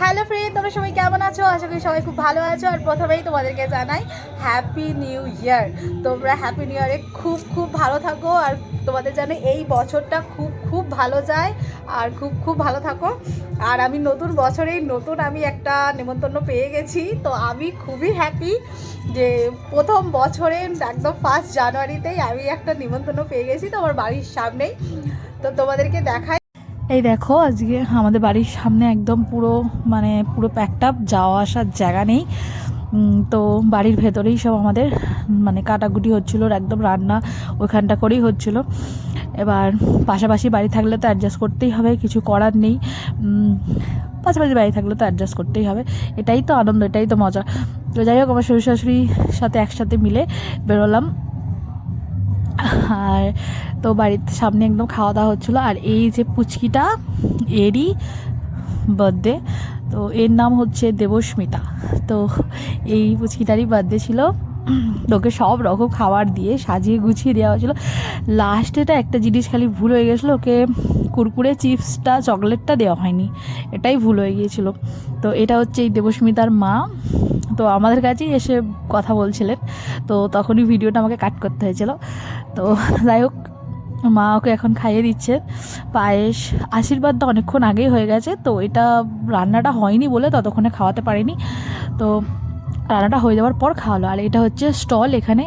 Hello friend, তোমরা সবাই কেমন আছো? আশা করি সবাই খুব ভালো আছো। আর প্রথমেই তোমাদেরকে জানাই হ্যাপি নিউ ইয়ার। তোমরা হ্যাপি নিউ ইয়ারে খুব খুব ভালো থাকো, আর তোমাদের জানে এই বছরটা খুব খুব ভালো যায়, আর খুব খুব ভালো থাকো। আর আমি নতুন বছরেই আমি একটা নেমন্তন্ন পেয়ে গেছি, তো আমি খুবই হ্যাপি যে প্রথম বছরে একদম 1 জানুয়ারিতেই আমি একটা নিমন্ত্রণ পেয়ে গেছি, তো আমার বাড়ির সামনেই। তো তোমাদেরকে দেখাই, এই দেখো আজকে আমাদের বাড়ির সামনে একদম পুরো প্যাকড, যাওয়া আসার জায়গা নেই। তো বাড়ির ভেতরেই সব আমাদের কাটাকুটি হচ্ছিলো, একদম রান্না ওইখানটা করেই হচ্ছিলো। এবার পাশাপাশি বাড়ি থাকলে তো অ্যাডজাস্ট করতেই হবে, কিছু করার নেই। পাশাপাশি বাড়ি থাকলে তো অ্যাডজাস্ট করতেই হবে, এটাই তো আনন্দ, এটাই তো মজা। তো যাই হোক, আমার শ্বশুর শাশুড়ির সাথে একসাথে মিলে বেরোলাম। আর তো বাড়ির সামনে একদম খাওয়া দাওয়া হচ্ছিলো। আর এই যে পুচকিটা, এরই বার্থডে, তো এর নাম হচ্ছে দেবস্মিতা। তো এই পুচকিটারই বার্থডে ছিল, তোকে সব রকম খাবার দিয়ে সাজিয়ে গুছিয়ে দেওয়া হয়েছিলো। লাস্টেটা একটা জিনিস খালি ভুল হয়ে গেছিলো, ওকে কুরকুরে চিপসটা চকলেটটা দেওয়া হয়নি, এটাই ভুল হয়ে গিয়েছিলো। তো এটা হচ্ছে এই দেবস্মিতার মা। তো আমাদের কাছেই এসে কথা বলছিলেন, তো তখনই ভিডিওটা আমাকে কাট করতে হয়েছিল। তো যাই হোক, মা ওকে এখন খাইয়ে দিচ্ছে পায়েস। আশীর্বাদটা অনেকক্ষণ আগেই হয়ে গেছে, তো এটা রান্নাটা হয়নি বলে ততক্ষণে খাওয়াতে পারিনি। তো রান্নাটা হয়ে যাওয়ার পর খাওয়ালো। আর এটা হচ্ছে স্টল, এখানে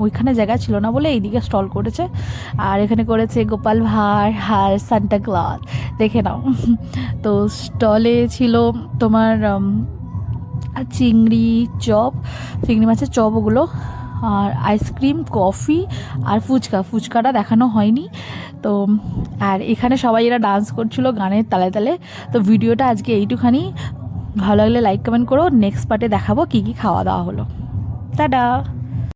ওইখানে জায়গা ছিল না বলে এইদিকে স্টল করেছে। আর এখানে করেছে গোপাল ভাঁড় আর সান্টা ক্লজ, দেখে নাও। তো স্টলে ছিল তোমার চিংড়ি মাছের চপ, ওগুলো, আর আইসক্রিম, কফি আর ফুচকাটা দেখানো হয়নি। তো আর এখানে সবাই এরা ডান্স করছিল গানের তালে তালে। তো ভিডিওটা আজকে এইটুখানি, ভালো লাগলে লাইক কমেন্ট করো। নেক্সট পার্টে দেখাবো কী কী খাওয়া দাওয়া হলো। টাটা।